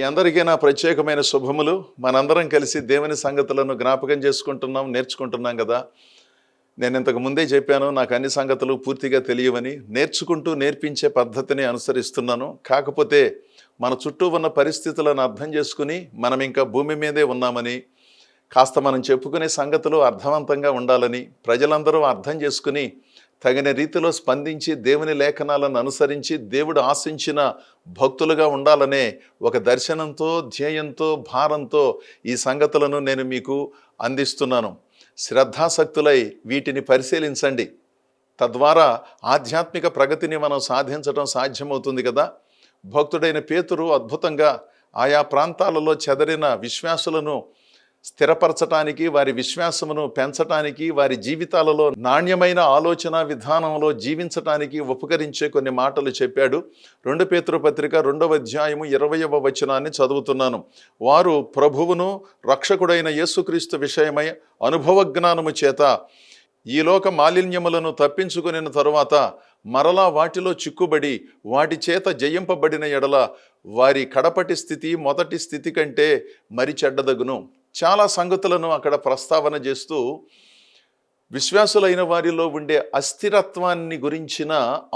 అందరికీ నా ప్రత్యేకమైన శుభములు. మనందరం కలిసి దేవుని సంగతులను జ్ఞాపకం చేసుకుంటున్నాం, నేర్చుకుంటున్నాం కదా. నేను ఇంతకు ముందే చెప్పాను, నాకు అన్ని సంగతులు పూర్తిగా తెలియవని. నేర్చుకుంటూ నేర్పించే పద్ధతిని అనుసరిస్తున్నాను. కాకపోతే మన చుట్టూ ఉన్న పరిస్థితులను అర్థం చేసుకుని మనం ఇంకా భూమి మీదే ఉన్నామని, కాస్త మనం చెప్పుకునే సంగతులు అర్థవంతంగా ఉండాలని, ప్రజలందరూ అర్థం చేసుకుని తగిన రీతిలో స్పందించి దేవుని లేఖనాలను అనుసరించి దేవుడు ఆశించిన భక్తులుగా ఉండాలనే ఒక దర్శనంతో, ధ్యేయంతో, భారంతో ఈ సంగతులను నేను మీకు అందిస్తున్నాను. శ్రద్ధాసక్తులై వీటిని పరిశీలించండి. తద్వారా ఆధ్యాత్మిక ప్రగతిని మనం సాధించడం సాధ్యమవుతుంది కదా. భక్తుడైన పేతురు అద్భుతంగా ఆయా ప్రాంతాలలో చెదరిన విశ్వాసులను స్థిరపరచటానికి, వారి విశ్వాసమును పెంచటానికి, వారి జీవితాలలో నాణ్యమైన ఆలోచన విధానంలో జీవించటానికి ఉపకరించే కొన్ని మాటలు చెప్పాడు. 2 పేతురు పత్రిక 2వ అధ్యాయము 20వ వచనాన్ని చదువుతున్నాను. వారు ప్రభువును రక్షకుడైన యేసుక్రీస్తు విషయమై అనుభవ జ్ఞానము చేత ఈ లోక మాలిన్యములను తప్పించుకుని తరువాత మరలా వాటిలో చిక్కుబడి వాటి చేత జయింపబడిన ఎడల వారి కడపటి స్థితి మొదటి స్థితి కంటే మరి చెడ్డదగును. చాలా సంగతులను అక్కడ ప్రస్తావన చేస్తూ విశ్వాసులైన వారిలో ఉండే అస్థిరత్వాన్ని గురించిన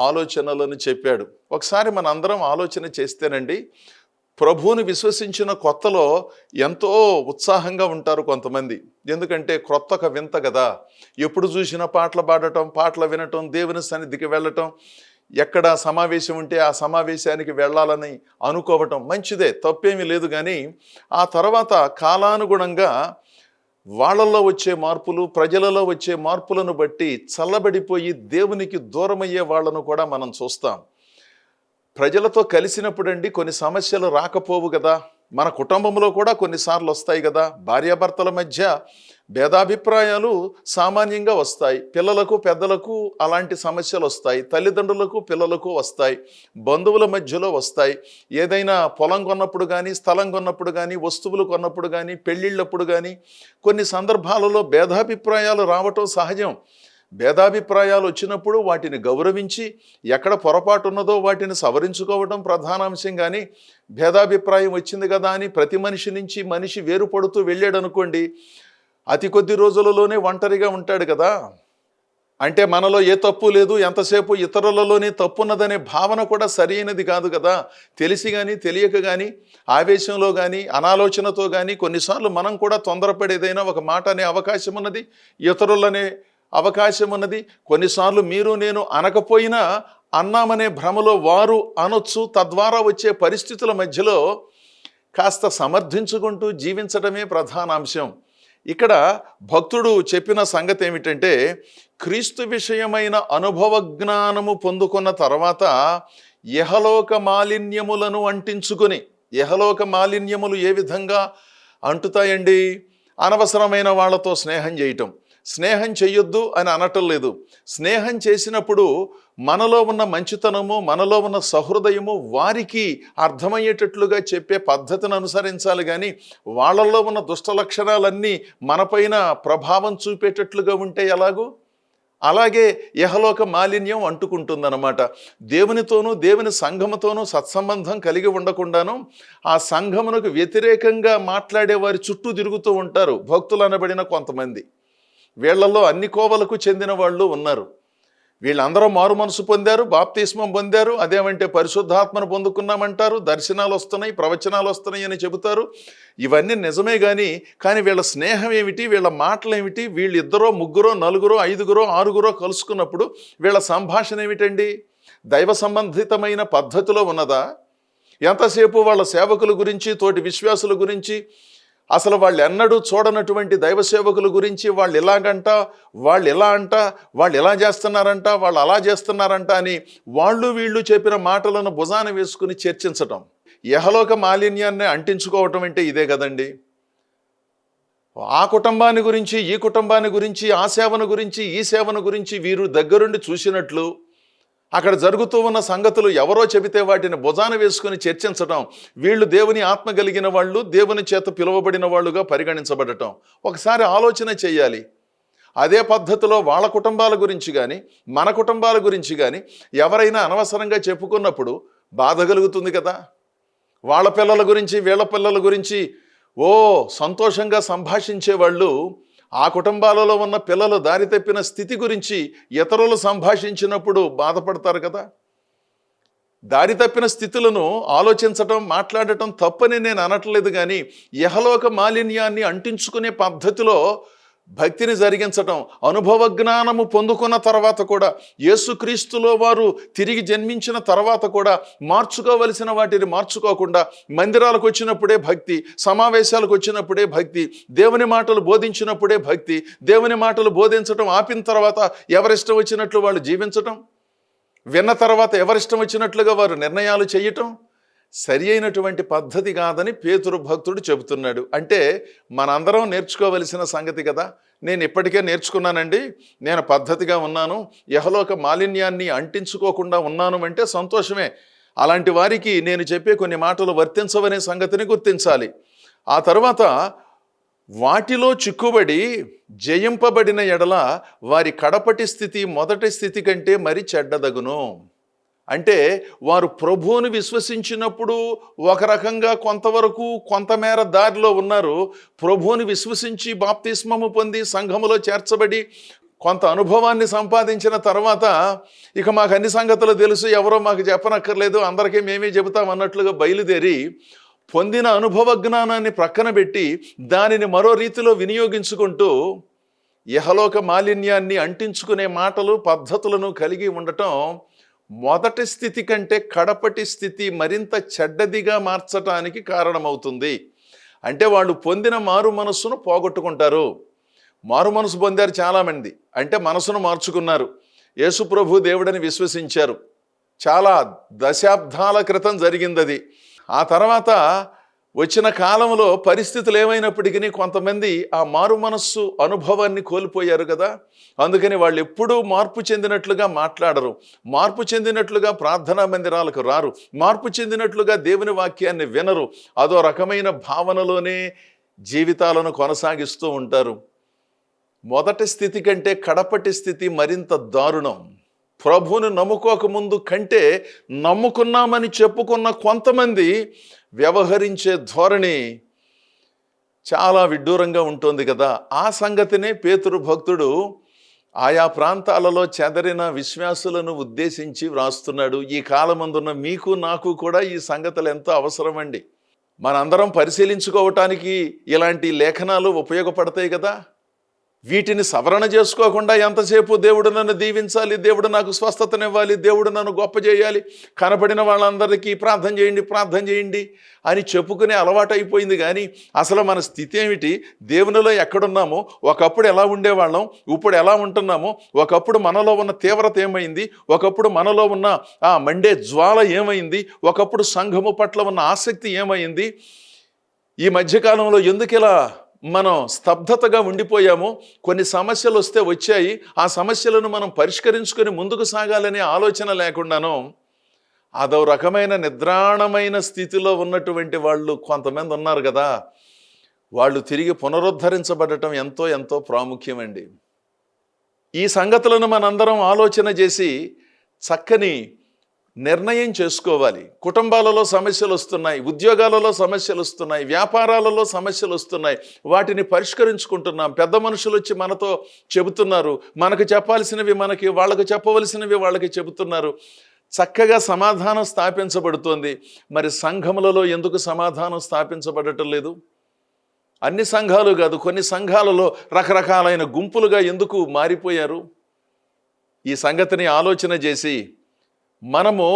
ఆలోచనలను చెప్పాడు. ఒకసారి మనందరం ఆలోచన చేస్తేనండి, ప్రభువుని విశ్వసించిన కొత్తలో ఎంతో ఉత్సాహంగా ఉంటారు కొంతమంది. ఎందుకంటే క్రొత్త ఒక వింత కదా. ఎప్పుడు చూసినా పాటలు పాడటం, పాటలు వినటం, దేవుని సన్నిధికి వెళ్ళటం, ఎక్కడ సమావేశం ఉంటే ఆ సమావేశానికి వెళ్ళాలని అనుకోవటం మంచిదే, తప్పేమీ లేదు. కానీ ఆ తర్వాత కాలానుగుణంగా వాళ్ళల్లో వచ్చే మార్పులు, ప్రజలలో వచ్చే మార్పులను బట్టి చల్లబడిపోయి దేవునికి దూరమయ్యే వాళ్ళను కూడా మనం చూస్తాం. ప్రజలతో కలిసినప్పుడండి కొన్ని సమస్యలు రాకపోవు కదా. మన కుటుంబంలో కూడా కొన్నిసార్లు వస్తాయి కదా. భార్యాభర్తల మధ్య భేదాభిప్రాయాలు సామాన్యంగా వస్తాయి. పిల్లలకు పెద్దలకు అలాంటి సమస్యలు వస్తాయి. తల్లిదండ్రులకు పిల్లలకు వస్తాయి. బంధువుల మధ్యలో వస్తాయి. ఏదైనా పొలం కొన్నప్పుడు కానీ, స్థలం కొన్నప్పుడు కానీ, వస్తువులు కొన్నప్పుడు కానీ, పెళ్ళిళ్ళప్పుడు కానీ కొన్ని సందర్భాలలో భేదాభిప్రాయాలు రావటం సహజం. భేదాభిప్రాయాలు వచ్చినప్పుడు వాటిని గౌరవించి ఎక్కడ పొరపాటు ఉన్నదో వాటిని సవరించుకోవడం ప్రధానాంశం. కానీ భేదాభిప్రాయం వచ్చింది కదా అని ప్రతి మనిషి నుంచి మనిషి వేరుపడుతూ వెళ్ళాడు అనుకోండి, అతి కొద్ది రోజులలోనే ఒంటరిగా ఉంటాడు కదా. అంటే మనలో ఏ తప్పు లేదు, ఎంతసేపు ఇతరులలోనే తప్పున్నదనే భావన కూడా సరైనది కాదు కదా. తెలిసి కానీ తెలియక కానీ, ఆవేశంలో కానీ, అనాలోచనతో కానీ కొన్నిసార్లు మనం కూడా తొందరపడేదైనా ఒక మాట అనే అవకాశం ఉన్నది, ఇతరులనే అవకాశం ఉన్నది. కొన్నిసార్లు మీరు నేను అనకపోయినా అన్నామనే భ్రమలో వారు అనొచ్చు. తద్వారా వచ్చే పరిస్థితుల మధ్యలో కాస్త సమర్థించుకుంటూ జీవించడమే ప్రధానాంశం. ఇక్కడ భక్తుడు చెప్పిన సంగతి ఏమిటంటే, క్రీస్తు విషయమైన అనుభవ జ్ఞానము పొందుకున్న తర్వాత యహలోక మాలిన్యములను అంటించుకొని, యహలోక మాలిన్యములు ఏ విధంగా అంటుతాయండి? అనవసరమైన వాళ్ళతో స్నేహం చేయటం. స్నేహం చెయ్యొద్దు అని అనటం లేదు. స్నేహం చేసినప్పుడు మనలో ఉన్న మంచితనము, మనలో ఉన్న సహృదయము వారికి అర్థమయ్యేటట్లుగా చెప్పే పద్ధతిని అనుసరించాలి. కానీ వాళ్ళల్లో ఉన్న దుష్ట లక్షణాలన్నీ మనపైన ప్రభావం చూపేటట్లుగా ఉంటే ఎలాగూ అలాగే యహలోక మాలిన్యం అంటుకుంటుందన్నమాట. దేవునితోనూ దేవుని సంఘముతోనూ సత్సంబంధం కలిగి ఉండకుండాను ఆ సంఘమునకు వ్యతిరేకంగా మాట్లాడే వారి చుట్టూ తిరుగుతూ ఉంటారు భక్తులు అనబడిన కొంతమంది. వీళ్లలో అన్ని కోవలకు చెందిన వాళ్ళు ఉన్నారు. వీళ్ళందరూ మారు మనసు పొందారు, బాప్తిస్మం పొందారు. అదేమంటే పరిశుద్ధాత్మను పొందుకున్నామంటారు, దర్శనాలు వస్తున్నాయి, ప్రవచనాలు వస్తున్నాయి అని చెబుతారు. ఇవన్నీ నిజమే. కానీ వీళ్ళ స్నేహం ఏమిటి, వీళ్ళ మాటలు ఏమిటి? వీళ్ళు 2, 3, 4, 5, 6 కలుసుకున్నప్పుడు వీళ్ళ సంభాషణ ఏమిటండి? దైవ సంబంధితమైన పద్ధతిలో ఉన్నదా? ఎంతసేపు వాళ్ళ సేవకుల గురించి, తోటి విశ్వాసుల గురించి, అసలు వాళ్ళు ఎన్నడూ చూడనటువంటి దైవ సేవకుల గురించి వాళ్ళు ఇలాగంట, వాళ్ళు ఎలా అంట, వాళ్ళు ఎలా చేస్తున్నారంట, వాళ్ళు అలా చేస్తున్నారంట అని వాళ్ళు వీళ్ళు చెప్పిన మాటలను భుజాన వేసుకుని చర్చించటం. యహలోక మాలిన్యాన్ని అంటించుకోవటం అంటే ఇదే కదండి. ఆ కుటుంబాన్ని గురించి, ఈ కుటుంబాన్ని గురించి, ఆ సేవను గురించి, ఈ సేవను గురించి వీరు దగ్గరుండి చూసినట్లు అక్కడ జరుగుతూ ఉన్న సంగతులు ఎవరో చెబితే వాటిని భుజాన వేసుకుని చర్చించటం. వీళ్ళు దేవుని ఆత్మ కలిగిన వాళ్ళు, దేవుని చేత పిలువబడిన వాళ్ళుగా పరిగణించబడటం. ఒకసారి ఆలోచన చేయాలి. అదే పద్ధతిలో వాళ్ళ కుటుంబాల గురించి కానీ, మన కుటుంబాల గురించి కానీ ఎవరైనా అనవసరంగా చెప్పుకున్నప్పుడు బాధ కలుగుతుంది కదా. వాళ్ళ పిల్లల గురించి వీళ్ళ పిల్లల గురించి సంతోషంగా సంభాషించేవాళ్ళు ఆ కుటుంబాలలో ఉన్న పిల్లలు దారి తప్పిన స్థితి గురించి ఇతరులు సంభాషించినప్పుడు బాధపడతారు కదా. దారి తప్పిన స్థితులను ఆలోచించటం, మాట్లాడటం తప్పని నేను అనట్లేదు, కానీ ఇహలోక మాలిన్యాన్ని అంటించుకునే పద్ధతిలో భక్తిని జరిగించటం, అనుభవ జ్ఞానము పొందుకున్న తర్వాత కూడా, యేసుక్రీస్తులో వారు తిరిగి జన్మించిన తర్వాత కూడా మార్చుకోవలసిన వాటిని మార్చుకోకుండా, మందిరాలకు వచ్చినప్పుడే భక్తి, సమావేశాలకు వచ్చినప్పుడే భక్తి, దేవుని మాటలు బోధించినప్పుడే భక్తి, దేవుని మాటలు బోధించటం ఆపిన తర్వాత ఎవరిష్టం వచ్చినట్లు వాళ్ళు జీవించటం, విన్న తర్వాత ఎవరిష్టం వచ్చినట్లుగా వారు నిర్ణయాలు చేయటం సరి అయినటువంటి పద్ధతి కాదని పేతురు భక్తుడు చెబుతున్నాడు. అంటే మనందరం నేర్చుకోవలసిన సంగతి కదా. నేను ఇప్పటికే నేర్చుకున్నానండి, నేను పద్ధతిగా ఉన్నాను, యహలోక మాలిన్యాన్ని అంటించుకోకుండా ఉన్నాను అంటే సంతోషమే. అలాంటి వారికి నేను చెప్పే కొన్ని మాటలు వర్తించవనే సంగతిని గుర్తించాలి. ఆ తర్వాత వాటిలో చిక్కుబడి జయింపబడిన ఎడల వారి కడపటి స్థితి మొదటి స్థితి కంటే మరి చెడ్డదగును. అంటే వారు ప్రభువుని విశ్వసించినప్పుడు ఒక రకంగా కొంతవరకు కొంతమేర దారిలో ఉన్నారు. ప్రభువుని విశ్వసించి బాప్తిస్మము పొంది సంఘములో చేర్చబడి కొంత అనుభవాన్ని సంపాదించిన తర్వాత ఇక మాకు అన్ని సంగతులు తెలుసు, ఎవరో మాకు చెప్పనక్కర్లేదు, అందరికీ మేమే చెబుతాం అన్నట్లుగా బయలుదేరి పొందిన అనుభవ జ్ఞానాన్ని ప్రక్కన పెట్టి దానిని మరో రీతిలో వినియోగించుకుంటూ ఇహలోక మాలిన్యాన్ని అంటించుకునే మాటలు పద్ధతులను కలిగి ఉండటం మొదటి స్థితి కంటే కడపటి స్థితి మరింత చెడ్డదిగా మార్చటానికి కారణమవుతుంది. అంటే వాళ్ళు పొందిన మారు మనస్సును పోగొట్టుకుంటారు. మారు మనసు పొందారు చాలామంది, అంటే మనసును మార్చుకున్నారు, యేసు ప్రభు దేవుడని విశ్వసించారు. చాలా దశాబ్దాల క్రితం జరిగింది అది. ఆ తర్వాత వచ్చిన కాలంలో పరిస్థితులు ఏమైనప్పటికీ కొంతమంది ఆ మారు మనస్సు అనుభవాన్ని కోల్పోయారు కదా. అందుకని వాళ్ళు ఎప్పుడూ మార్పు చెందినట్లుగా మాట్లాడరు, మార్పు చెందినట్లుగా ప్రార్థనా మందిరాలకు రారు, మార్పు చెందినట్లుగా దేవుని వాక్యాన్ని వినరు. అదో రకమైన భావనలోనే జీవితాలను కొనసాగిస్తూ ఉంటారు. మొదటి స్థితి కంటే కడపటి స్థితి మరింత దారుణం. ప్రభువుని నమ్ముకోకముందు కంటే నమ్ముకున్నామని చెప్పుకున్న కొంతమంది వ్యవహరించే ధోరణి చాలా విడ్డూరంగా ఉంటుంది కదా. ఆ సంగతినే పేతురు భక్తుడు ఆయా ప్రాంతాలలో చెదరిన విశ్వాసులను ఉద్దేశించి వ్రాస్తున్నాడు. ఈ కాలమందున్న మీకు నాకు కూడా ఈ సంగతులు ఎంతో అవసరమండి. మనందరం పరిశీలించుకోవటానికి ఇలాంటి లేఖనాలు ఉపయోగపడతాయి కదా. వీటిని సవరణ చేసుకోకుండా ఎంతసేపు దేవుడు నన్ను దీవించాలి, దేవుడు నాకు స్వస్థతనివ్వాలి, దేవుడు నన్ను గొప్ప చేయాలి, కనపడిన వాళ్ళందరికీ ప్రార్థన చేయండి అని చెప్పుకునే అలవాటు అయిపోయింది. కానీ అసలు మన స్థితి ఏమిటి, దేవునిలో ఎక్కడున్నామో, ఒకప్పుడు ఎలా ఉండేవాళ్ళం, ఇప్పుడు ఎలా ఉంటున్నామో, ఒకప్పుడు మనలో ఉన్న తీవ్రత ఏమైంది, ఒకప్పుడు మనలో ఉన్న ఆ మండే జ్వాల ఏమైంది, ఒకప్పుడు సంఘము పట్ల ఉన్న ఆసక్తి ఏమైంది, ఈ మధ్యకాలంలో ఎందుకు ఇలా మనం స్తబ్దతగా ఉండిపోయాము, కొన్ని సమస్యలు వస్తే వచ్చాయి, ఆ సమస్యలను మనం పరిష్కరించుకొని ముందుకు సాగాలనే ఆలోచన లేకుండాను అదో రకమైన నిద్రాణమైన స్థితిలో ఉన్నటువంటి వాళ్ళు కొంతమంది ఉన్నారు కదా. వాళ్ళు తిరిగి పునరుద్ధరించబడటం ఎంతో ఎంతో ప్రాముఖ్యమండి. ఈ సంగతులను మనందరం ఆలోచన చేసి చక్కని నిర్ణయం చేసుకోవాలి. కుటుంబాలలో సమస్యలు వస్తున్నాయి, ఉద్యోగాలలో సమస్యలు వస్తున్నాయి, వ్యాపారాలలో సమస్యలు వస్తున్నాయి, వాటిని పరిష్కరించుకుంటున్నాం. పెద్ద మనుషులు వచ్చి మనతో చెబుతున్నారు, మనకు చెప్పాల్సినవి మనకి, వాళ్ళకు చెప్పవలసినవి వాళ్ళకి చెబుతున్నారు. చక్కగా సమాధానం స్థాపించబడుతోంది. మరి సంఘములలో ఎందుకు సమాధానం స్థాపించబడటం లేదు? అన్ని సంఘాలు కాదు, కొన్ని సంఘాలలో రకరకాలైన గుంపులుగా ఎందుకు మారిపోయారు? ఈ సంగతిని ఆలోచన చేసి మనము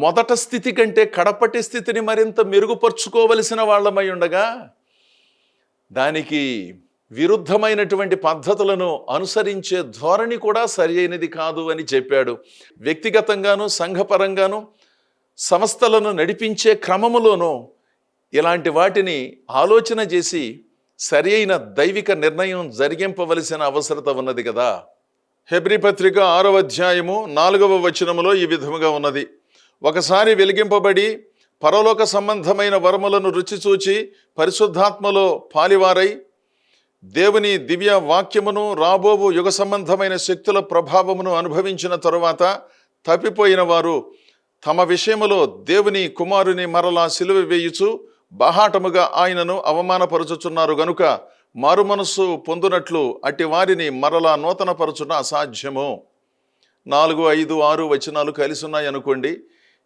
మొదటి స్థితి కంటే కడపటి స్థితిని మరింత మెరుగుపరుచుకోవలసిన వాళ్ళమై ఉండగా దానికి విరుద్ధమైనటువంటి పద్ధతులను అనుసరించే ధోరణి కూడా సరి అయినది కాదు అని చెప్పాడు. వ్యక్తిగతంగాను సంఘపరంగాను సంస్థలను నడిపించే క్రమములోనూ ఇలాంటి వాటిని ఆలోచన చేసి సరి అయిన దైవిక నిర్ణయం జరిగింపవలసిన అవసరత ఉన్నది కదా. హెబ్రీ పత్రిక 6వ అధ్యాయము 4వ వచనములో ఈ విధముగా ఉన్నది: ఒకసారి వెలిగింపబడి పరలోక సంబంధమైన వరములను రుచిచూచి పరిశుద్ధాత్మలో పాలివారై దేవుని దివ్య వాక్యమును రాబోవు యుగ సంబంధమైన శక్తుల ప్రభావమును అనుభవించిన తరువాత తప్పిపోయిన వారు తమ విషయములో దేవుని కుమారుని మరలా సిలువ వేయుచు బాహాటముగా ఆయనను అవమానపరుచుచున్నారు గనుక మారుమనస్సు పొందునట్లు అట్టి వారిని మరలా నూతనపరచుట అసాధ్యము. 4, 5, 6 వచనాలు కలిసి ఉన్నాయి అనుకోండి.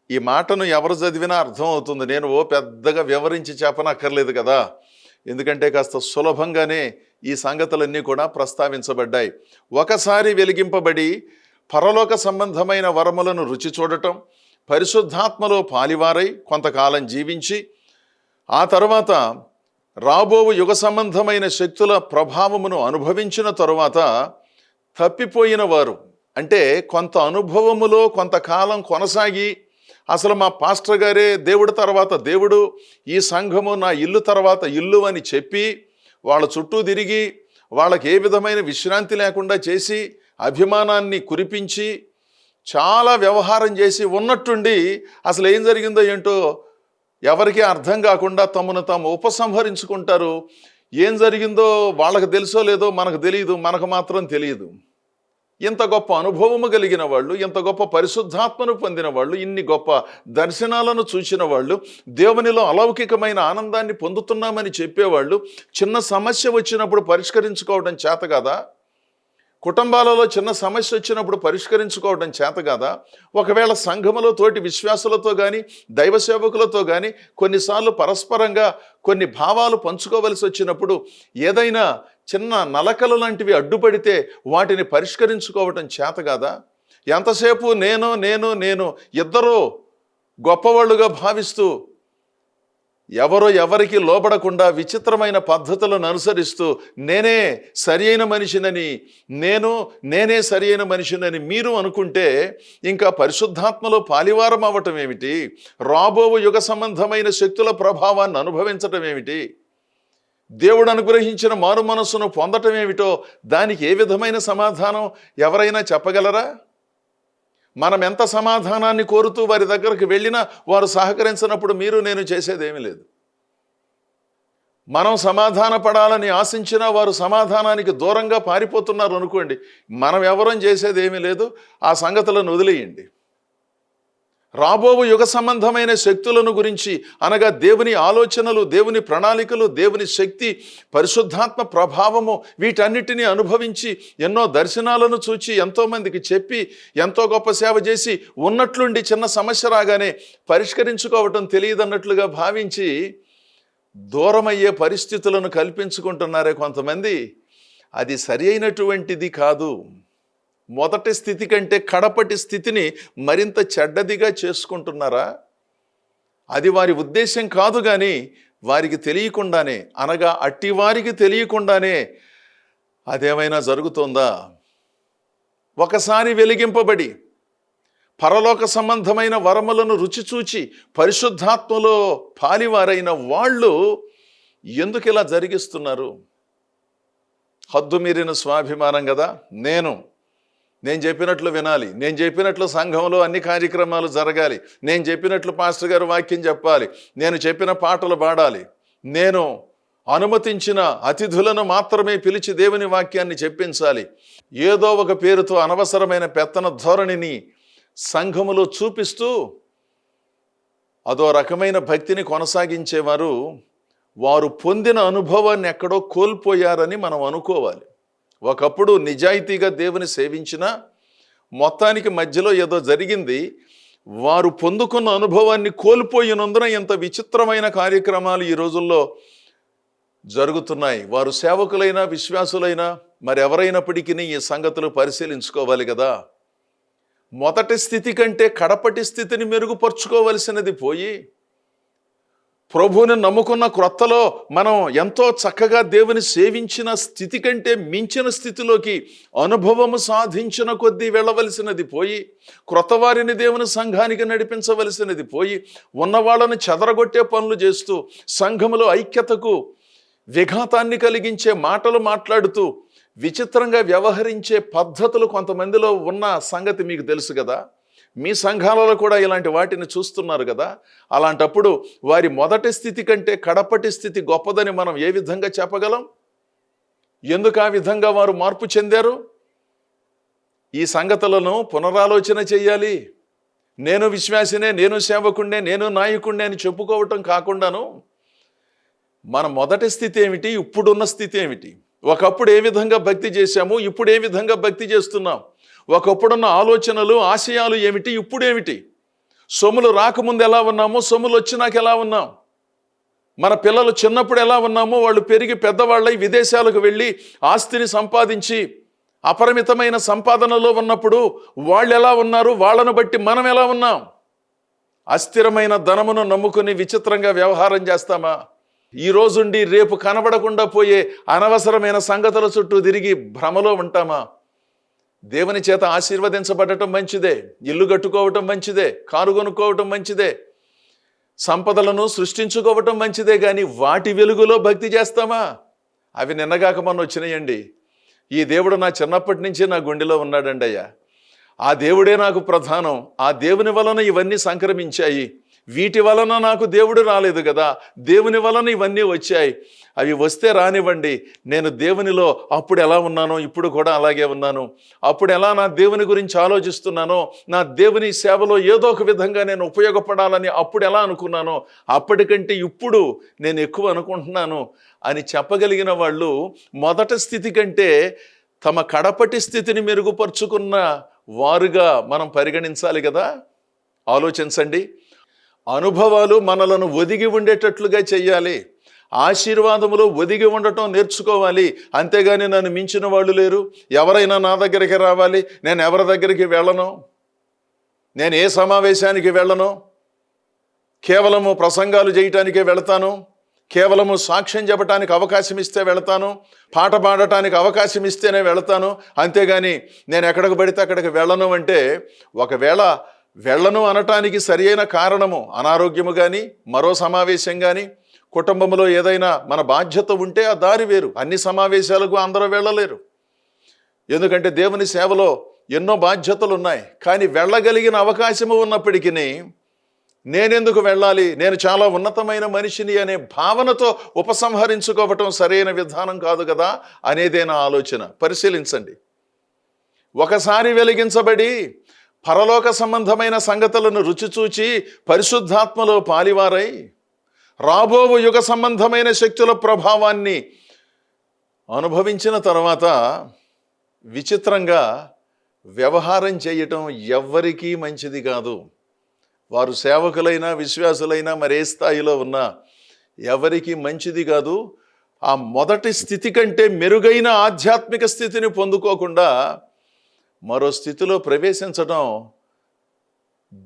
ఈ మాటను ఎవరు చదివినా అర్థం అవుతుంది. నేను పెద్దగా వివరించి చెప్పనక్కర్లేదు కదా, ఎందుకంటే కాస్త సులభంగానే ఈ సంగతులన్నీ కూడా ప్రస్తావించబడ్డాయి. ఒకసారి వెలిగింపబడి పరలోక సంబంధమైన వరములను రుచి చూడటం, పరిశుద్ధాత్మలో పాలివారై కొంతకాలం జీవించి ఆ తర్వాత రాబోవు యుగ సంబంధమైన శక్తుల ప్రభావమును అనుభవించిన తరువాత తప్పిపోయిన వారు, అంటే కొంత అనుభవములో కొంతకాలం కొనసాగి అసలు మా పాస్టర్ గారే దేవుడు తర్వాత దేవుడు, ఈ సంఘము నా ఇల్లు తర్వాత ఇల్లు అని చెప్పి వాళ్ళ చుట్టూ తిరిగి వాళ్ళకి ఏ విధమైన విశ్రాంతి లేకుండా చేసి అభిమానాన్ని కురిపించి చాలా వ్యవహారం చేసి ఉన్నట్టుండి అసలు ఏం జరిగిందో ఏంటో ఎవరికీ అర్థం కాకుండా తమను తాము ఉపసంహరించుకుంటారు. ఏం జరిగిందో వాళ్ళకి తెలుసో లేదో మనకు తెలియదు, మనకు మాత్రం తెలియదు. ఇంత గొప్ప అనుభవము కలిగిన వాళ్ళు, ఇంత గొప్ప పరిశుద్ధాత్మను పొందిన వాళ్ళు, ఇన్ని గొప్ప దర్శనాలను చూసిన వాళ్ళు, దేవునిలో అలౌకికమైన ఆనందాన్ని పొందుతున్నామని చెప్పేవాళ్ళు చిన్న సమస్య వచ్చినప్పుడు పరిష్కరించుకోవడం చేత కదా, కుటుంబాలలో చిన్న సమస్య వచ్చినప్పుడు పరిష్కరించుకోవడం చేత కదా, ఒకవేళ సంఘములో తోటి విశ్వాసులతో కానీ దైవ సేవకులతో కానీ కొన్నిసార్లు పరస్పరంగా కొన్ని భావాలు పంచుకోవలసి వచ్చినప్పుడు ఏదైనా చిన్న నలకలు లాంటివి అడ్డుపడితే వాటిని పరిష్కరించుకోవటం చేత కదా, ఎంతసేపు నేను నేను నేను ఇద్దరూ గొప్పవాళ్ళుగా భావిస్తూ ఎవరో ఎవరికి లోబడకుండా విచిత్రమైన పద్ధతులను అనుసరిస్తూ నేనే సరి అయిన మనిషినని, నేనే సరి అయిన మనిషినని మీరు అనుకుంటే ఇంకా పరిశుద్ధాత్మలో పాలివారం అవ్వటం ఏమిటి? రాబోవు యుగ సంబంధమైన శక్తుల ప్రభావాన్ని అనుభవించటం ఏమిటి? దేవుడు అనుగ్రహించిన మారు మనస్సును పొందటం ఏమిటో దానికి ఏ విధమైన సమాధానం ఎవరైనా చెప్పగలరా? మనం ఎంత సమాధానాన్ని కోరుతూ వారి దగ్గరకు వెళ్ళినా వారు సహకరించినప్పుడు మీరు నేను చేసేదేమీ లేదు. మనం సమాధాన పడాలని ఆశించినా వారు సమాధానానికి దూరంగా పారిపోతున్నారు అనుకోండి, మనం ఎవరం చేసేదేమీ లేదు. ఆ సంగతులను వదిలేయండి. రాబోవు యుగ సంబంధమైన శక్తులను గురించి అనగా దేవుని ఆలోచనలు, దేవుని ప్రణాళికలు, దేవుని శక్తి, పరిశుద్ధాత్మ ప్రభావము వీటన్నిటినీ అనుభవించి ఎన్నో దర్శనాలను చూచి ఎంతోమందికి చెప్పి ఎంతో గొప్ప సేవ చేసి ఉన్నట్లుండి చిన్న సమస్య రాగానే పరిష్కరించుకోవటం తెలియదన్నట్లుగా భావించి దూరమయ్యే పరిస్థితులను కల్పించుకుంటున్నారే కొంతమంది. అది సరి అయినటువంటిది కాదు. మొదటి స్థితి కంటే కడపటి స్థితిని మరింత చెడ్డదిగా చేసుకుంటున్నారా? అది వారి ఉద్దేశం కాదు, కానీ వారికి తెలియకుండానే, అనగా అట్టి వారికి తెలియకుండానే అదేమైనా జరుగుతుందా? ఒకసారి వెలిగింపబడి పరలోక సంబంధమైన వరములను రుచి చూచి పరిశుద్ధాత్మలో పాలివారైన వాళ్ళు ఎందుకు ఇలా జరిగిస్తున్నారు? హద్దు మీరిన స్వాభిమానం కదా. నేను చెప్పినట్లు వినాలి, నేను చెప్పినట్లు సంఘంలో అన్ని కార్యక్రమాలు జరగాలి, నేను చెప్పినట్లు పాస్టర్ గారు వాక్యం చెప్పాలి, నేను చెప్పిన పాటలు పాడాలి, నేను అనుమతించిన అతిథులను మాత్రమే పిలిచి దేవుని వాక్యాన్ని చెప్పించాలి. ఏదో ఒక పేరుతో అనవసరమైన పెత్తన ధోరణిని సంఘములో చూపిస్తూ అదో రకమైన భక్తిని కొనసాగించేవారు వారు పొందిన అనుభవాన్ని ఎక్కడో కోల్పోయారని మనం అనుకోవాలి. ఒకప్పుడు నిజాయితీగా దేవుని సేవించిన మొత్తానికి మధ్యలో ఏదో జరిగింది, వారు పొందుకున్న అనుభవాన్ని కోల్పోయినందున ఇంత విచిత్రమైన కార్యక్రమాలు ఈ రోజుల్లో జరుగుతున్నాయి. వారు సేవకులైనా విశ్వాసులైనా మరి ఎవరైనప్పటికీ ఈ సంగతులు పరిశీలించుకోవాలి కదా. మొదటి స్థితి కంటే కడపటి స్థితిని మెరుగుపరుచుకోవలసినది పోయి ప్రభువుని నమ్ముకున్న క్రొత్తలో మనం ఎంతో చక్కగా దేవుని సేవించిన స్థితి కంటే మించిన స్థితిలోకి అనుభవము సాధించిన కొద్దీ వెళ్ళవలసినది పోయి, క్రొత్త వారిని దేవుని సంఘానికి నడిపించవలసినది పోయి, ఉన్నవాళ్ళని చెదరగొట్టే పనులు చేస్తూ సంఘములో ఐక్యతకు విఘాతాన్ని కలిగించే మాటలు మాట్లాడుతూ విచిత్రంగా వ్యవహరించే పద్ధతులు కొంతమందిలో ఉన్న సంగతి మీకు తెలుసు కదా. మీ సంఘాలలో కూడా ఇలాంటి వాటిని చూస్తున్నారు కదా. అలాంటప్పుడు వారి మొదటి స్థితి కంటే కడపటి స్థితి గొప్పదని మనం ఏ విధంగా చెప్పగలం? ఎందుకు ఆ విధంగా వారు మార్పు చెందారు? ఈ సంగతులను పునరాలోచన చేయాలి. నేను విశ్వాసినే, నేను సేవకుణ్ణే, నేను నాయకుణ్ణే అని చెప్పుకోవటం కాకుండాను మన మొదటి స్థితి ఏమిటి, ఇప్పుడున్న స్థితి ఏమిటి, ఒకప్పుడు ఏ విధంగా భక్తి చేశాము, ఇప్పుడు ఏ విధంగా భక్తి చేస్తున్నాం, ఒకప్పుడున్న ఆలోచనలు ఆశయాలు ఏమిటి, ఇప్పుడేమిటి, సొమ్ములు రాకముందు ఎలా ఉన్నామో సొమ్ములు వచ్చినాక ఎలా ఉన్నాం, మన పిల్లలు చిన్నప్పుడు ఎలా ఉన్నామో వాళ్ళు పెరిగి పెద్దవాళ్ళై విదేశాలకు వెళ్ళి ఆస్తిని సంపాదించి అపరిమితమైన సంపాదనలో ఉన్నప్పుడు వాళ్ళు ఎలా ఉన్నారు, వాళ్ళను బట్టి మనం ఎలా ఉన్నాం. అస్థిరమైన ధనమును నమ్ముకుని విచిత్రంగా వ్యవహారం చేస్తామా? ఈ రోజుండి రేపు కనబడకుండా పోయే అనవసరమైన సంగతుల చుట్టూ తిరిగి భ్రమలో ఉంటామా? దేవుని చేత ఆశీర్వదించబడటం మంచిదే, ఇల్లు కట్టుకోవటం మంచిదే, కారు కొనుక్కోవటం మంచిదే, సంపదలను సృష్టించుకోవటం మంచిదే, కానీ వాటి వెలుగులో భక్తి చేస్తామా? అవి నిన్నగాక మొన్న వచ్చినాయండి. ఈ దేవుడు నా చిన్నప్పటి నుంచి నా గుండెలో ఉన్నాడండి అయ్యా. ఆ దేవుడే నాకు ప్రధానం. ఆ దేవుని వలన ఇవన్నీ సంక్రమించాయి. వీటి వలన నాకు దేవుడు రాలేదు కదా, దేవుని వలన ఇవన్నీ వచ్చాయి. అవి వస్తే రానివ్వండి. నేను దేవునిలో అప్పుడు ఎలా ఉన్నానో ఇప్పుడు కూడా అలాగే ఉన్నాను. అప్పుడు ఎలా నా దేవుని గురించి ఆలోచిస్తున్నానో, నా దేవుని సేవలో ఏదో ఒక విధంగా నేను ఉపయోగపడాలని అప్పుడు ఎలా అనుకున్నానో, అప్పటికంటే ఇప్పుడు నేను ఎక్కువ అనుకుంటున్నాను అని చెప్పగలిగిన వాళ్ళు మొదటి స్థితి కంటే తమ కడపటి స్థితిని మెరుగుపరుచుకున్న వారుగా మనం పరిగణించాలి కదా. ఆలోచించండి. అనుభవాలు మనలను ఒదిగి ఉండేటట్లుగా చెయ్యాలి. ఆశీర్వాదములో ఒదిగి ఉండటం నేర్చుకోవాలి. అంతేగాని నన్ను మించిన వాళ్ళు లేరు, ఎవరైనా నా దగ్గరికి రావాలి, నేను ఎవరి దగ్గరికి వెళ్ళను, నేను ఏ సమావేశానికి వెళ్ళను, కేవలము ప్రసంగాలు చేయటానికే వెళతాను, కేవలము సాక్ష్యం చెప్పడానికి అవకాశం ఇస్తే వెళతాను, పాట పాడటానికి అవకాశం ఇస్తేనే వెళతాను, అంతేగాని నేను ఎక్కడికి పడితే అక్కడికి వెళ్ళను అంటే, ఒకవేళ వెళ్ళను అనటానికి సరి అయిన కారణము అనారోగ్యము కానీ, మరో సమావేశం కానీ, కుటుంబంలో ఏదైనా మన బాధ్యత ఉంటే ఆ దారి వేరు. అన్ని సమావేశాలకు అందరూ వెళ్ళలేరు. ఎందుకంటే దేవుని సేవలో ఎన్నో బాధ్యతలు ఉన్నాయి. కానీ వెళ్ళగలిగిన అవకాశము ఉన్నప్పటికీ నేనెందుకు వెళ్ళాలి, నేను చాలా ఉన్నతమైన మనిషిని అనే భావనతో ఉపసంహరించుకోవటం సరైన విధానం కాదు కదా అనేదే నా ఆలోచన. పరిశీలించండి. ఒకసారి వెలిగించబడి పరలోక సంబంధమైన సంగతులను రుచిచూచి పరిశుద్ధాత్మలో పాలివారై రాబోవు యుగ సంబంధమైన శక్తుల ప్రభావాన్ని అనుభవించిన తర్వాత విచిత్రంగా వ్యవహారం చేయటం ఎవ్వరికీ మంచిది కాదు. వారు సేవకులైనా విశ్వాసులైనా మరే స్థాయిలో ఉన్నా ఎవరికి మంచిది కాదు. ఆ మొదటి స్థితి కంటే మెరుగైన ఆధ్యాత్మిక స్థితిని పొందుకోకుండా మరో స్థితిలో ప్రవేశించడం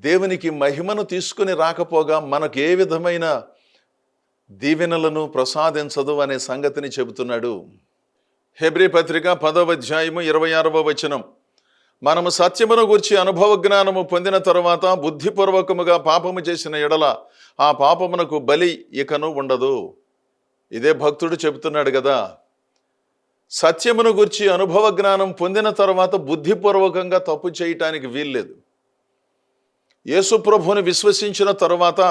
దేవునికి మహిమను తీసుకుని రాకపోగా మనకు ఏ విధమైన దీవెనలను ప్రసాదించదు అనే సంగతిని చెబుతున్నాడు. హెబ్రీ పత్రిక 10వ అధ్యాయము 26వ వచనం. మనము సత్యమును గూర్చి అనుభవ జ్ఞానము పొందిన తరువాత బుద్ధిపూర్వకముగా పాపము చేసిన ఎడల ఆ పాపమునకు బలి ఇకను ఉండదు. ఇదే భక్తుడు చెబుతున్నాడు కదా. సత్యమును గూర్చి అనుభవ జ్ఞానం పొందిన తర్వాత బుద్ధిపూర్వకంగా తప్పు చేయటానికి వీల్లేదు. యేసు ప్రభువుని విశ్వసించిన తరువాత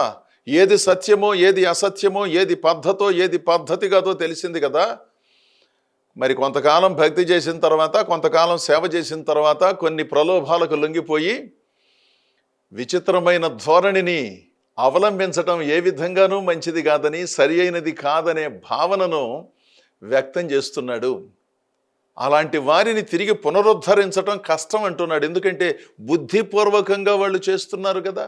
ఏది సత్యమో ఏది అసత్యమో, ఏది పద్ధతో ఏది పద్ధతి కాదో తెలిసింది కదా. మరి కొంతకాలం భక్తి చేసిన తర్వాత, కొంతకాలం సేవ చేసిన తర్వాత కొన్ని ప్రలోభాలకు లొంగిపోయి విచిత్రమైన ధోరణిని అవలంబించటం ఏ విధంగానూ మంచిది కాదని, సరి అయినది కాదనే భావనను వ్యక్తం చేస్తున్నాడు. అలాంటి వారిని తిరిగి పునరుద్ధరించటం కష్టం అంటున్నాడు. ఎందుకంటే బుద్ధిపూర్వకంగా వాళ్ళు చేస్తున్నారు కదా.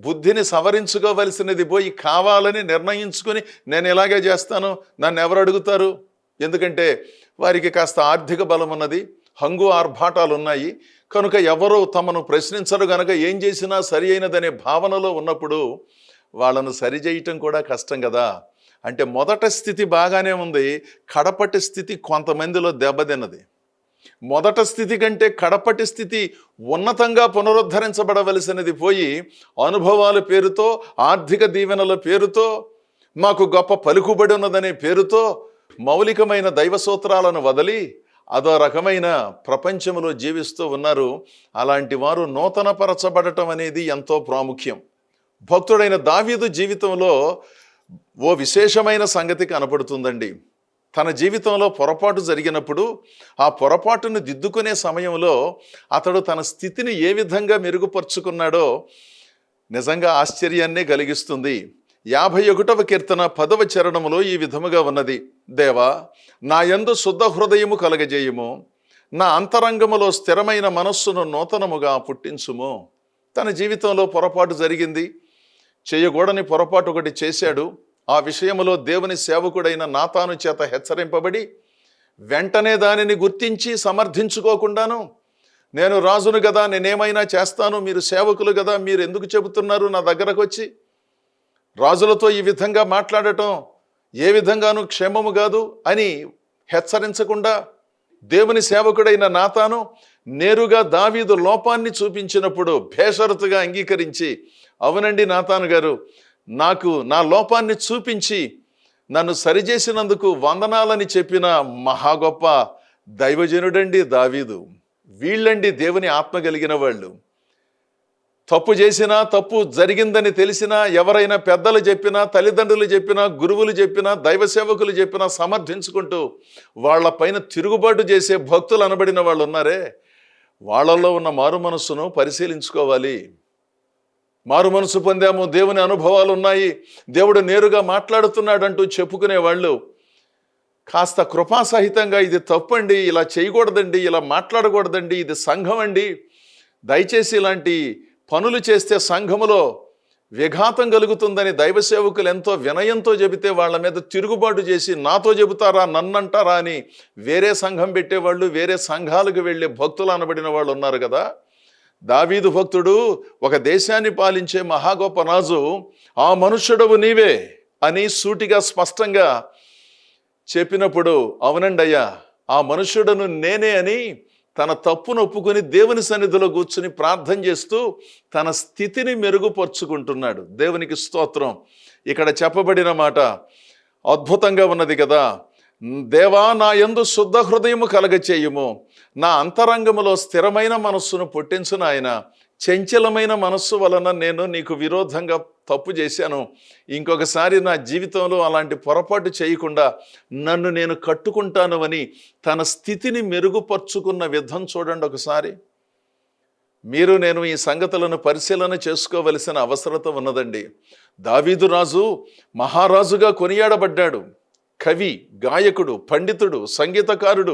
బుద్ధిని సవరించుకోవలసినది పోయి కావాలని నిర్ణయించుకొని నేను ఇలాగే చేస్తాను, నన్ను ఎవరు అడుగుతారు, ఎందుకంటే వారికి కాస్త ఆర్థిక బలం ఉన్నది, హంగు ఆర్భాటాలు ఉన్నాయి కనుక ఎవరో తమను ప్రశ్నించరు గనక ఏం చేసినా సరి అయినదనే భావనలో ఉన్నప్పుడు వాళ్ళను సరిచేయటం కూడా కష్టం కదా. అంటే మొదటి స్థితి బాగానే ఉంది, కడపటి స్థితి కొంతమందిలో దెబ్బతిన్నది. మొదటి స్థితి కంటే కడపటి స్థితి ఉన్నతంగా పునరుద్ధరించబడవలసినది పోయి అనుభవాల పేరుతో, ఆర్థిక దీవెనల పేరుతో, మాకు గొప్ప పలుకుబడి ఉన్నదనే పేరుతో మౌలికమైన దైవ సూత్రాలను వదిలి అదో రకమైన ప్రపంచంలో జీవిస్తూ ఉన్నారు. అలాంటి వారు నూతనపరచబడటం అనేది ఎంతో ప్రాముఖ్యం. భక్తుడైన దావీదు జీవితంలో ఓ విశేషమైన సంగతి కనపడుతుందండి. తన జీవితంలో పొరపాటు జరిగినప్పుడు ఆ పొరపాటును దిద్దుకునే సమయంలో అతడు తన స్థితిని ఏ విధంగా మెరుగుపరుచుకున్నాడో నిజంగా ఆశ్చర్యాన్నే కలిగిస్తుంది. 51వ కీర్తన 10వ చరణములో ఈ విధముగా ఉన్నది. దేవా, నా యందు శుద్ధ హృదయము కలగజేయుము, నా అంతరంగములో స్థిరమైన మనస్సును నూతనముగా పుట్టించుము. తన జీవితంలో పొరపాటు జరిగింది, చేయకూడని పొరపాటు ఒకటి చేశాడు. ఆ విషయములో దేవుని సేవకుడైన నాతాను చేత హెచ్చరింపబడి వెంటనే దానిని గుర్తించి సమర్థించుకోకుండాను, నేను రాజును కదా, నేనేమైనా చేస్తాను, మీరు సేవకులు కదా, మీరు ఎందుకు చెబుతున్నారు నా దగ్గరకు వచ్చి? రాజులతో ఈ విధంగా మాట్లాడటం ఏ విధంగానూ క్షేమము కాదు అని హెచ్చరించకుండా దేవుని సేవకుడైన నాతాను నేరుగా దావీదు లోపాన్ని చూపించినప్పుడు బేషరతుగా అంగీకరించి, అవునండి నాతాను గారు, నాకు నా లోపాన్ని చూపించి నన్ను సరిచేసినందుకు వందనాలని చెప్పిన మహా గొప్ప దైవజనుడండి దావీదు. వీళ్ళండి దేవుని ఆత్మ కలిగిన వాళ్ళు. తప్పు చేసినా, తప్పు జరిగిందని తెలిసినా, ఎవరైనా పెద్దలు చెప్పినా, తల్లిదండ్రులు చెప్పినా, గురువులు చెప్పినా, దైవ సేవకులు చెప్పినా సమర్థించుకుంటూ వాళ్ళ పైన తిరుగుబాటు చేసే భక్తులు అనబడిన వాళ్ళు ఉన్నారే, వాళ్ళల్లో ఉన్న మారు మనస్సును పరిశీలించుకోవాలి. మారు మనసు పొందాము, దేవుని అనుభవాలు ఉన్నాయి, దేవుడు నేరుగా మాట్లాడుతున్నాడంటూ చెప్పుకునే వాళ్ళు కాస్త కృపాసహితంగా ఇది తప్పండి, ఇలా చేయకూడదండి, ఇలా మాట్లాడకూడదండి, ఇది సంఘం అండి, దయచేసి ఇలాంటి పనులు చేస్తే సంఘములో విఘాతం కలుగుతుందని దైవ సేవకులు ఎంతో వినయంతో చెబితే వాళ్ళ మీద తిరుగుబాటు చేసి నాతో చెబుతారా, నన్నంటారా అని వేరే సంఘం పెట్టేవాళ్ళు, వేరే సంఘాలకు వెళ్ళే భక్తులు అనబడిన వాళ్ళు ఉన్నారు కదా. దావీదు భక్తుడు ఒక దేశాన్ని పాలించే మహా గొప్ప రాజు, ఆ మనుష్యుడవు నీవే అని సూటిగా స్పష్టంగా చెప్పినప్పుడు, అవునండి అయ్యా, ఆ మనుష్యుడను నేనే అని తన తప్పును ఒప్పుకొని దేవుని సన్నిధిలో కూర్చుని ప్రార్థన చేస్తూ తన స్థితిని మెరుగుపరుచుకుంటున్నాడు. దేవునికి స్తోత్రం. ఇక్కడ చెప్పబడిన మాట అద్భుతంగా ఉన్నది కదా. దేవా, నా యందు శుద్ధ హృదయము కలగచేయుము, నా అంతరంగములో స్థిరమైన మనస్సును పుట్టించు నాయన. చంచలమైన మనస్సు వలన నేను నీకు విరోధంగా తప్పు చేశాను. ఇంకొకసారి నా జీవితంలో అలాంటి పొరపాటు చేయకుండా నన్ను నేను కట్టుకుంటాను అని తన స్థితిని మెరుగుపరుచుకున్న విధం చూడండి ఒకసారి. మీరు నేను ఈ సంగతులను పరిశీలన చేసుకోవలసిన అవసరత ఉన్నదండి. దావీదు రాజు మహారాజుగా కొనియాడబడ్డాడు. కవి, గాయకుడు, పండితుడు, సంగీతకారుడు,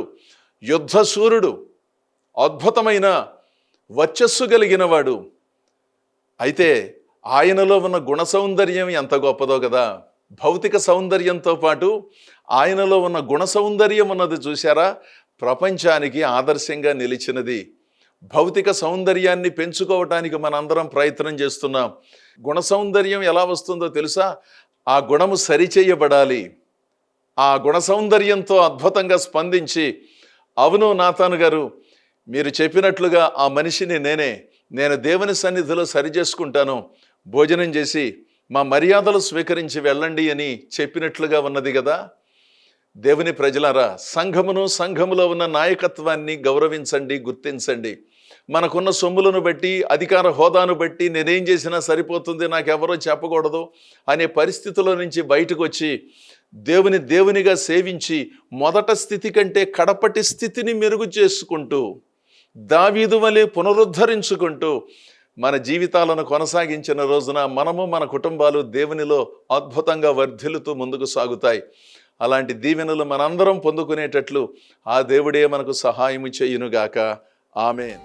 యుద్ధశూరుడు, అద్భుతమైన వర్చస్సు కలిగినవాడు. అయితే ఆయనలో ఉన్న గుణ సౌందర్యం ఎంత గొప్పదో కదా. భౌతిక సౌందర్యంతో పాటు ఆయనలో ఉన్న గుణ సౌందర్యం ఉన్నది చూశారా, ప్రపంచానికి ఆదర్శంగా నిలిచినది. భౌతిక సౌందర్యాన్ని పెంచుకోవటానికి మనందరం ప్రయత్నం చేస్తున్నాం. గుణ సౌందర్యం ఎలా వస్తుందో తెలుసా? ఆ గుణము సరిచేయబడాలి. ఆ గుణ సౌందర్యంతో అద్భుతంగా స్పందించి, అవును నాతాను గారు, మీరు చెప్పినట్లుగా ఆ మనిషిని నేను దేవుని సన్నిధిలో సరిచేసుకుంటాను, భోజనం చేసి మా మర్యాదలు స్వీకరించి వెళ్ళండి అని చెప్పినట్లుగా ఉన్నది కదా. దేవుని ప్రజలారా, సంఘములో ఉన్న నాయకత్వాన్ని గౌరవించండి, గుర్తించండి. మనకున్న సొమ్ములను బట్టి, అధికార హోదాను బట్టి నేనేం చేసినా సరిపోతుంది, నాకెవరో చెప్పకూడదు అనే పరిస్థితుల నుంచి బయటకు వచ్చి దేవునిగా సేవించి మొదట స్థితి కంటే కడపటి స్థితిని మెరుగు చేసుకుంటూ, దావీదు వలె పునరుద్ధరించుకుంటూ మన జీవితాలను కొనసాగించిన రోజున మనము, మన కుటుంబాలు దేవునిలో అద్భుతంగా వర్ధిల్లుతూ ముందుకు సాగుతాయి. అలాంటి దీవెనలు మనందరం పొందుకునేటట్లు ఆ దేవుడే మనకు సహాయము చేయునుగాక. ఆమేన్.